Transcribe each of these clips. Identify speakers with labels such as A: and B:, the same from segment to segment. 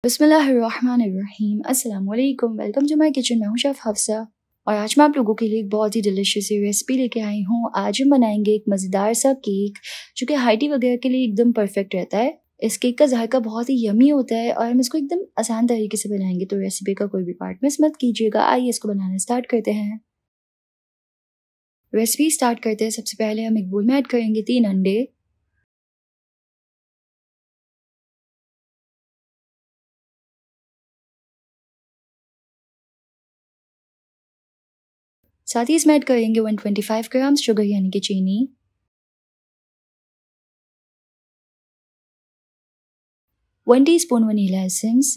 A: बिस्मिल्लाहिर्रहमानिर्रहीम। अस्सलाम वालेकुम। Welcome to my kitchen. मैं हूँ शेफ़ हफ्सा और आज मैं आप लोगों के लिए एक बहुत ही डिलीशियस सी रेसिपी लेके आई हूँ। आज हम बनाएंगे एक मज़ेदार सा केक जो कि हाइटी वगैरह के लिए एकदम परफेक्ट रहता है। इस केक का जायका बहुत ही यमी होता है और हम इसको एकदम आसान तरीके से बनाएंगे, तो रेसिपी का कोई भी पार्ट मिस मत कीजिएगा। आइए इसको बनाना स्टार्ट करते हैं। रेसिपी स्टार्ट करते हैं। सबसे पहले हम एक बोल में ऐड करेंगे 3 अंडे, साथ ही इसमें ऐड करेंगे 125 ग्राम शुगर यानी कि चीनी, 1 टीस्पून वनीला एसेंस।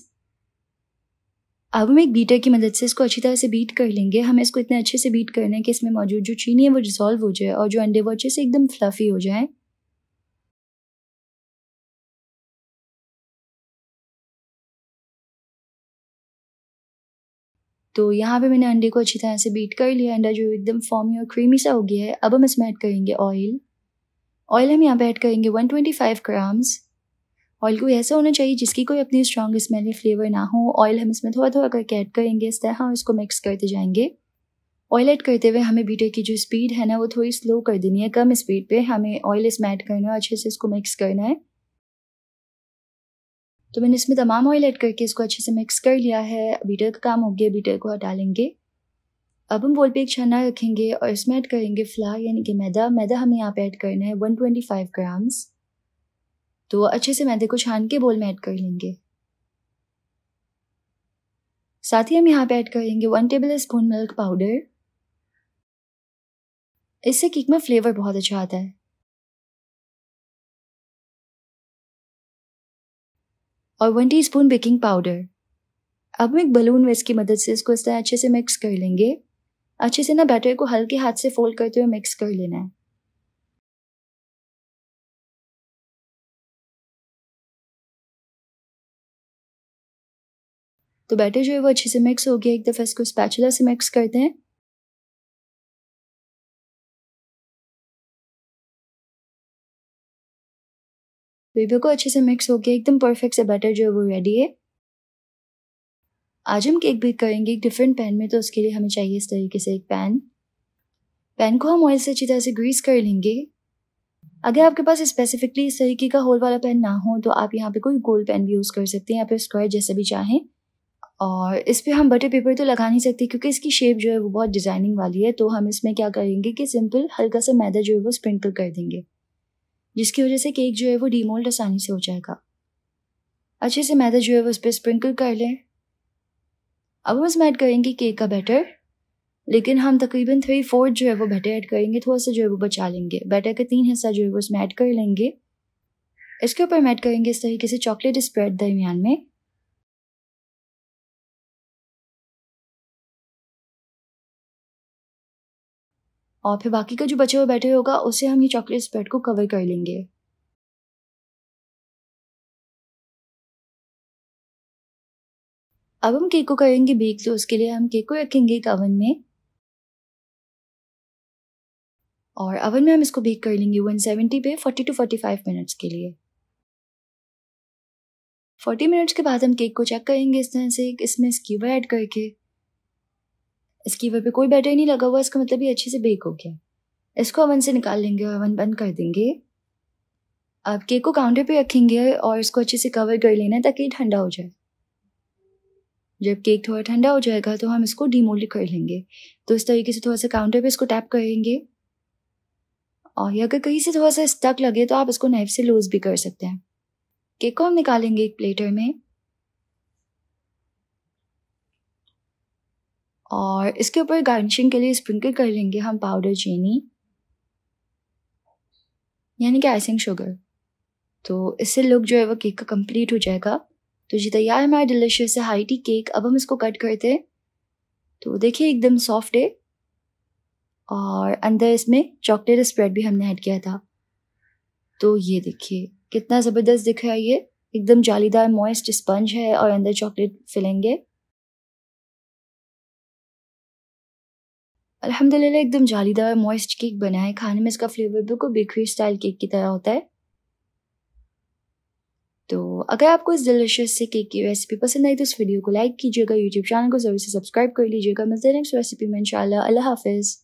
A: अब हम एक बीटर की मदद से इसको अच्छी तरह से बीट कर लेंगे। हमें इसको इतने अच्छे से बीट करना है कि इसमें मौजूद जो चीनी है वो डिसॉल्व हो जाए और जो अंडे वो अच्छे से एकदम फ्लफी हो जाए। तो यहाँ पे मैंने अंडे को अच्छी तरह से बीट कर लिया। अंडा जो एकदम फॉर्मी और क्रीमी सा हो गया है। अब हम इसमें ऐड करेंगे ऑयल। ऑयल हम यहाँ पे ऐड करेंगे 125 ग्राम्स। ऑयल को ऐसा होना चाहिए जिसकी कोई अपनी स्ट्रॉन्ग स्मेली फ्लेवर ना हो। ऑयल हम इसमें थोड़ा थोड़ा करके ऐड करेंगे। इस तरह हम इसको मिक्स करते जाएंगे। ऑयल ऐड करते हुए हमें बीटर की जो स्पीड है ना वो थोड़ी स्लो कर देनी है। कम स्पीड पे हमें ऑयल इसमें ऐड करना है, अच्छे से इसको मिक्स करना है। तो मैंने इसमें तमाम ऑयल ऐड करके इसको अच्छे से मिक्स कर लिया है। बीटर का काम हो गया, बीटर को हटा लेंगे। अब हम बोल पे एक छन्ना रखेंगे और इसमें ऐड करेंगे फ्लार यानी कि मैदा। मैदा हमें यहाँ पे ऐड करना है 125 ग्राम्स। तो अच्छे से मैदे को छान के बोल में ऐड कर लेंगे। साथ ही हम यहाँ पे ऐड करेंगे 1 टेबल स्पून मिल्क पाउडर। इससे केक में फ्लेवर बहुत अच्छा आता है। और 1 टीस्पून बेकिंग पाउडर। अब हम एक बलून विस्क की मदद से इसको इस तरह अच्छे से मिक्स कर लेंगे। अच्छे से ना बैटर को हल्के हाथ से फोल्ड करते हुए मिक्स कर लेना है। तो बैटर जो है वो अच्छे से मिक्स हो गया। एक दफ़ा इसको स्पैचुला से मिक्स करते हैं। बेबी को अच्छे से मिक्स हो गया। एकदम परफेक्ट से बैटर जो है वो रेडी है। आज हम केक बेक करेंगे एक डिफरेंट पैन में, तो उसके लिए हमें चाहिए इस तरीके से एक पैन। पैन को हम ऑयल से अच्छी तरह से ग्रीस कर लेंगे। अगर आपके पास स्पेसिफिकली इस तरीके का होल वाला पैन ना हो तो आप यहाँ पे कोई गोल पैन भी यूज़ कर सकते हैं या फिर स्क्वायर जैसे भी चाहें। और इस पे हम बटर पेपर तो लगा नहीं सकते क्योंकि इसकी शेप जो है वो बहुत डिज़ाइनिंग वाली है। तो हम इसमें क्या करेंगे कि सिंपल हल्का सा मैदा जो है वो स्प्रिंकल कर देंगे, जिसकी वजह से केक जो है वो डीमोल्ड आसानी से हो जाएगा। अच्छे से मैदा जो है वो उस पर स्प्रिंकल कर लें। अब हम इसमें ऐड करेंगे केक का बैटर, लेकिन हम तकरीबन 3/4 जो है वो बैटर ऐड करेंगे। थोड़ा सा जो है वो बचा लेंगे। बैटर का 3 हिस्सा जो है वो इसमें ऐड कर लेंगे। इसके ऊपर हम ऐड करेंगे इस तरीके से चॉकलेट स्प्रेड दरमियान में। और फिर बाकी का जो बचा हुआ बैटर होगा उसे हम ये चॉकलेट स्प्रेड को कवर कर लेंगे। अब हम केक को करेंगे बेक, तो उसके लिए हम केक को रखेंगे एक ओवन में और ओवन में हम इसको बेक कर लेंगे 170 पे 40 to 45 मिनट्स के लिए। 40 मिनट्स के बाद हम केक को चेक करेंगे इस तरह से इसमें स्कीवर ऐड करके। स्कीवर पे कोई बैटर नहीं लगा हुआ, इसका मतलब ये अच्छे से बेक हो गया। इसको ओवन से निकाल लेंगे और ओवन बंद कर देंगे। अब केक को काउंटर पे रखेंगे और इसको अच्छे से कवर कर लेना है ताकि ठंडा हो जाए। जब केक थोड़ा ठंडा हो जाएगा तो हम इसको डीमोल्ड कर लेंगे। तो इस तरीके से थोड़ा सा काउंटर पे इसको टैप करेंगे और अगर कहीं से थोड़ा सा स्टक लगे तो आप इसको नाइफ से लूज भी कर सकते हैं। केक को हम निकालेंगे एक प्लेटर में और इसके ऊपर गार्निशिंग के लिए स्प्रिंकल कर लेंगे हम पाउडर चीनी यानी कि आइसिंग शुगर। तो इससे लुक जो है वो केक का कंप्लीट हो जाएगा। तो जी तैयार है हमारा डिलिशियस है हाई टी केक। अब हम इसको कट करते हैं। तो देखिए एकदम सॉफ्ट है और अंदर इसमें चॉकलेट स्प्रेड भी हमने ऐड किया था। तो ये देखिए कितना ज़बरदस्त दिख रहा है। ये एकदम जालीदार मॉइस्ट स्पंज है और अंदर चॉकलेट फिलिंग है। अल्हम्दुलिल्लाह एकदम जालीदार मॉइस्ट केक बना है। खाने में इसका फ्लेवर बिल्कुल बेकरी स्टाइल केक की तरह होता है। तो अगर आपको इस डिलिशियस से केक की रेसिपी पसंद आई तो इस वीडियो को लाइक कीजिएगा, यूट्यूब चैनल को ज़रूर से सब्सक्राइब कर लीजिएगा। मिलते हैं नेक्स्ट रेसिपी में इंशाल्लाह। अल्लाह हाफिज़।